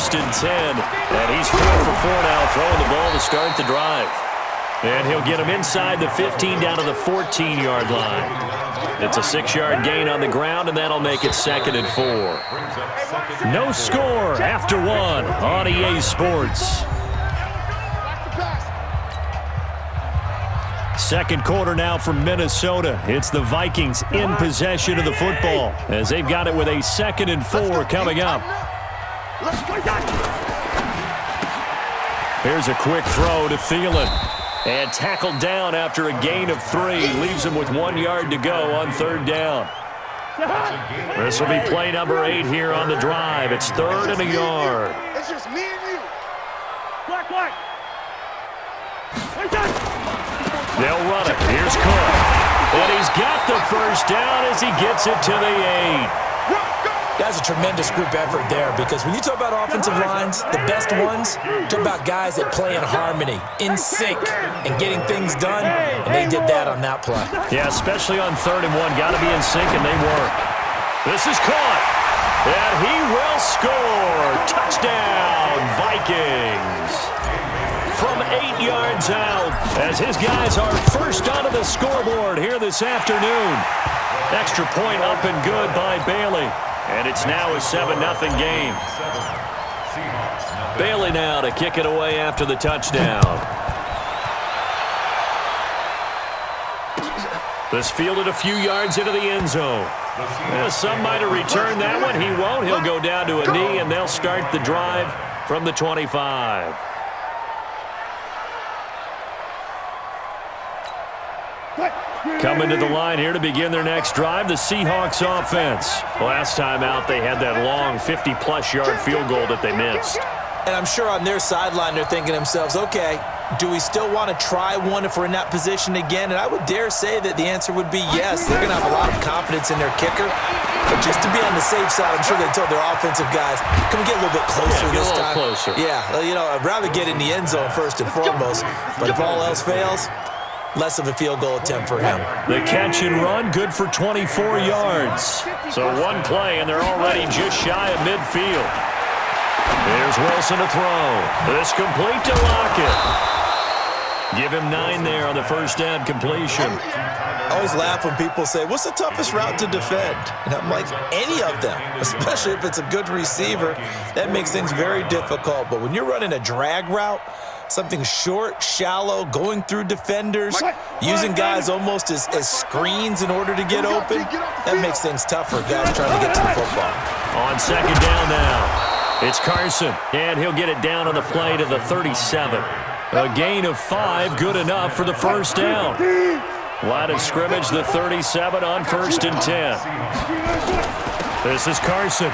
1st and 10. And he's 4 for 4 now, throwing the ball to start the drive. And he'll get him inside the 15 down to the 14-yard line. It's a 6-yard gain on the ground, and that'll make it 2nd and 4. No score after 1 on EA Sports. Second quarter now from Minnesota. It's the Vikings in possession of the football as they've got it with a 2nd and 4 coming up. Here's a quick throw to Thielen. And tackled down after a gain of 3. Leaves him with 1 yard to go on 3rd down. This will be play number 8 here on the drive. It's 3rd and a yard. It's just me and you. They'll run it. Here's Cook. And he's got the first down as he gets it to the 8. That's a tremendous group effort there, because when you talk about offensive lines, the best ones, talk about guys that play in harmony, in sync, and getting things done, and they did that on that play. Yeah, especially on 3rd and 1. Got to be in sync, and they were. This is caught, and he will score. Touchdown, Vikings. From 8 yards out, as his guys are first onto the scoreboard here this afternoon. Extra point up and good by Bailey. And it's now a 7-0 game. Bailey now to kick it away after the touchdown. This fielded a few yards into the end zone. Some might have returned that one. He won't. He'll go down to a knee, and they'll start the drive from the 25. Coming to the line here to begin their next drive, the Seahawks offense. Last time out, they had that long 50-plus yard field goal that they missed. And I'm sure on their sideline they're thinking to themselves, okay, do we still want to try one if we're in that position again? And I would dare say that the answer would be yes. They're going to have a lot of confidence in their kicker. But just to be on the safe side, I'm sure they told their offensive guys, can we get a little bit closer this time? Closer. Yeah, you know, I'd rather get in the end zone first and foremost. But if all else fails, less of a field goal attempt for him. The catch and run, good for 24 yards. So one play, and they're already just shy of midfield. Here's Wilson to throw. This complete to Lockett. Give him 9 there on the first down completion. I always laugh when people say, what's the toughest route to defend? And I'm like, any of them, especially if it's a good receiver. That makes things very difficult. But when you're running a drag route, something short, shallow, going through defenders, using guys almost as screens in order to get open, that makes things tough for guys trying to get to the football. On 2nd down now, it's Carson, and he'll get it down on the play to the 37. A gain of 5, good enough for the first down. Line of scrimmage, the 37 on 1st and 10. This is Carson.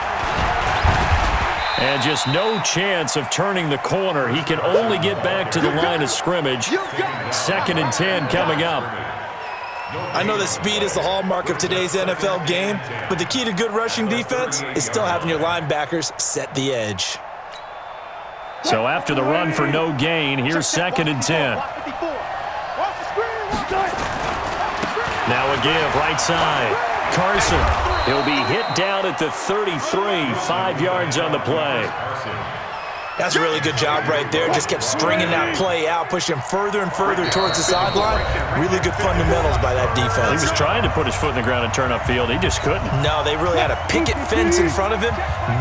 And just no chance of turning the corner. He can only get back to the line of scrimmage. 2nd and 10 coming up. I know that speed is the hallmark of today's NFL game, but the key to good rushing defense is still having your linebackers set the edge. So after the run for no gain, here's 2nd and 10. Now a give, right side. Carson. He'll be hit down at the 33, 5 yards on the play. That's a really good job right there. Just kept stringing that play out, pushing him further and further towards the sideline. Really good fundamentals by that defense. He was trying to put his foot in the ground and turn upfield. He just couldn't. No, they really had a picket fence in front of him.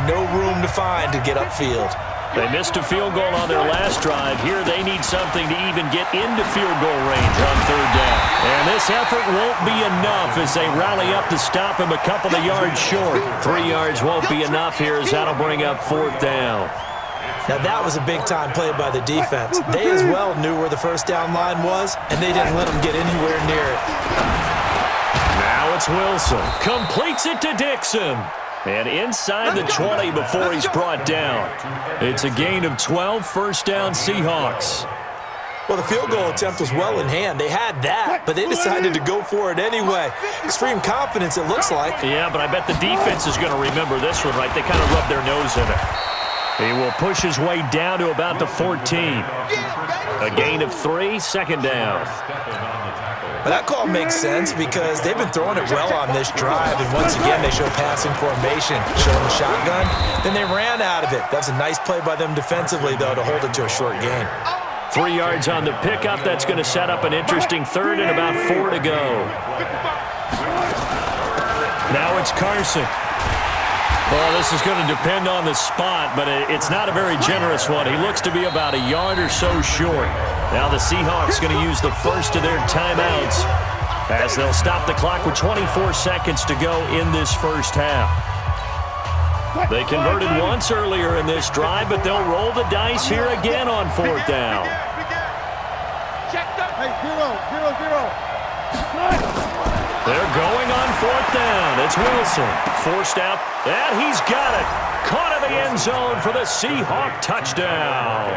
No room to find to get upfield. They missed a field goal on their last drive. Here they need something to even get into field goal range on 3rd down. And this effort won't be enough as they rally up to stop him a couple of yards short. 3 yards won't be enough here as that'll bring up 4th down. Now that was a big-time play by the defense. They as well knew where the first down line was, and they didn't let them get anywhere near it. Now it's Wilson. Completes it to Dixon. And inside the 20 before he's brought down. It's a gain of 12, first down Seahawks. Well, the field goal attempt was well in hand. They had that, but they decided to go for it anyway. Extreme confidence, it looks like. Yeah, but I bet the defense is going to remember this one, right? They kind of rubbed their nose in it. He will push his way down to about the 14. A gain of 3, second down. But that call makes sense because they've been throwing it well on this drive, and once again they show passing formation, showing the shotgun. Then they ran out of it. That was a nice play by them defensively, though, to hold it to a short gain. 3 yards on the pickup. That's going to set up an interesting third and about 4 to go. Now it's Carson. Well, this is going to depend on the spot, but it's not a very generous one. He looks to be about a yard or so short. Now the Seahawks going to use the first of their timeouts as they'll stop the clock with 24 seconds to go in this first half. They converted once earlier in this drive, but they'll roll the dice here again on 4th down. Hey, 0-0-0. They're going on 4th down. It's Wilson. Forced out, and he's got it. Caught in the end zone for the Seahawk touchdown.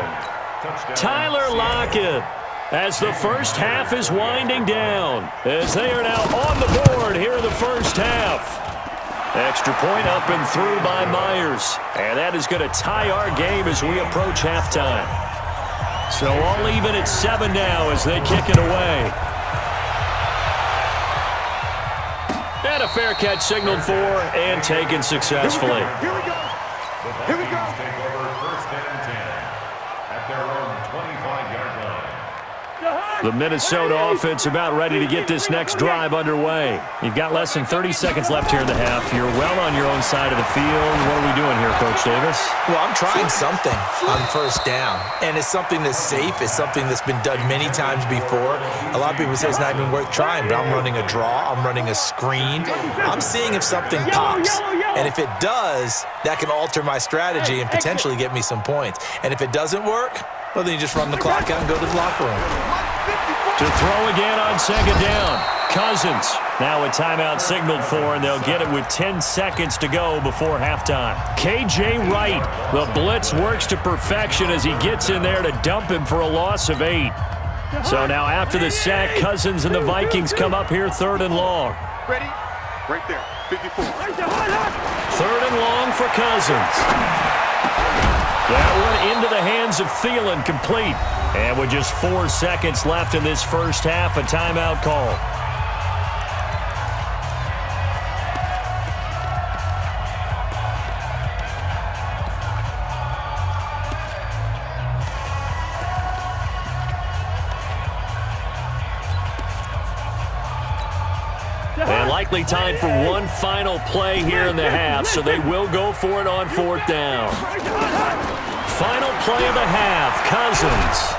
Tyler Lockett, as the first half is winding down, as they are now on the board here in the first half. Extra point up and through by Myers, and that is going to tie our game as we approach halftime. So all even at 7 now as they kick it away. And a fair catch signaled for and taken successfully. Here we go. Here we go. Take over 1st and 10 at their own 25-yard line. The Minnesota offense about ready to get this next drive underway. You've got less than 30 seconds left here in the half. You're well on your own side of the field. What are we doing here, Coach Davis? Well, I'm trying something on 1st down, and it's something that's safe. It's something that's been done many times before. A lot of people say it's not even worth trying, but I'm running a draw. I'm running a screen. I'm seeing if something pops, and if it does, that can alter my strategy and potentially get me some points. And if it doesn't work, well, then you just run the clock out and go to the locker room. To throw again on 2nd down. Cousins. Now a timeout signaled for, and they'll get it with 10 seconds to go before halftime. K.J. Wright. The blitz works to perfection as he gets in there to dump him for a loss of 8. So now after the sack, Cousins and the Vikings come up here 3rd and long. Ready? Right there. 54. 3rd and long for Cousins. That one into the hands of Thielen, complete. And with just 4 seconds left in this first half, a timeout call. And likely time for one final play here in the half, so they will go for it on 4th down. Final play of the half, Cousins.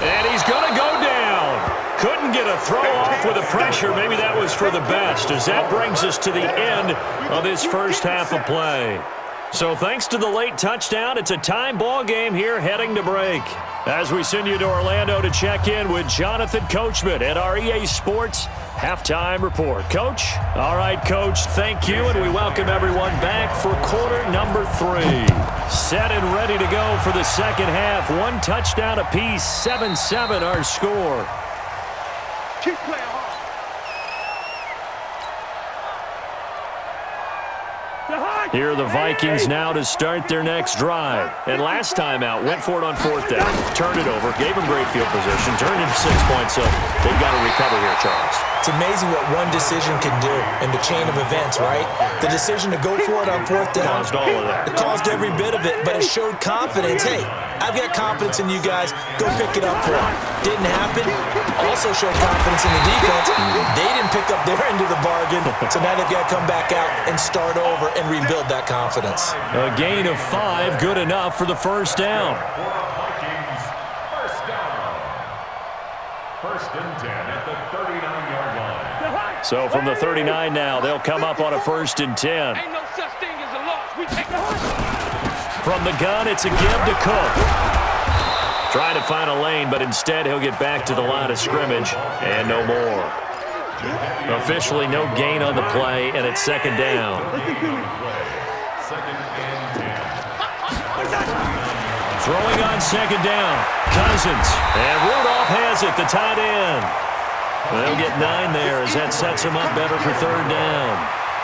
And he's going to go down. Couldn't get a throw off with the pressure. Maybe that was for the best, as that brings us to the end of this first half of play. So thanks to the late touchdown, it's a time ball game here heading to break. As we send you to Orlando to check in with Jonathan Coachman at our EA Sports Halftime Report. Coach? All right, Coach, thank you, and we welcome everyone back for quarter number 3. Set and ready to go for the second half. 1 touchdown apiece, 7-7 our score. Keep playing hard. Here are the Vikings now to start their next drive. And last time out, went for it on 4th down, turned it over, gave them great field position, turned into 6 points, so they've got to recover here, Charles. It's amazing what one decision can do in the chain of events, right? The decision to go for it on 4th down. Caused all of that. It caused every bit of it, but it showed confidence. Hey, I've got confidence in you guys. Go pick it up for them. Didn't happen. Also showed confidence in the defense. They didn't pick up their end of the bargain, so now they've got to come back out and start over and rebuild that confidence. A gain of 5, good enough for the first down. Vikings, 1st down. 1st and 10 at the 39-yard line. So from the 39 now, they'll come up on a 1st and 10. Ain't no such thing as a loss. We take the From the gun, it's a give to Cook. Trying to find a lane, but instead he'll get back to the line of scrimmage, and no more. Officially no gain on the play, and it's 2nd down. 2nd and 10. Throwing on 2nd down, Cousins. And Rudolph has it, the tight end. They'll get 9 there as that sets him up better for 3rd down.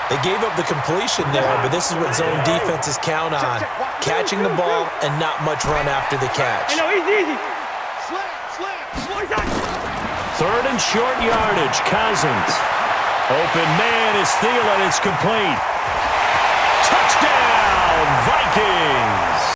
They gave up the completion there, but this is what zone defenses count on. Catching the ball and not much run after the catch. Easy. Third and short yardage. Cousins. Open man is Thielen. It's complete. Touchdown, Vikings.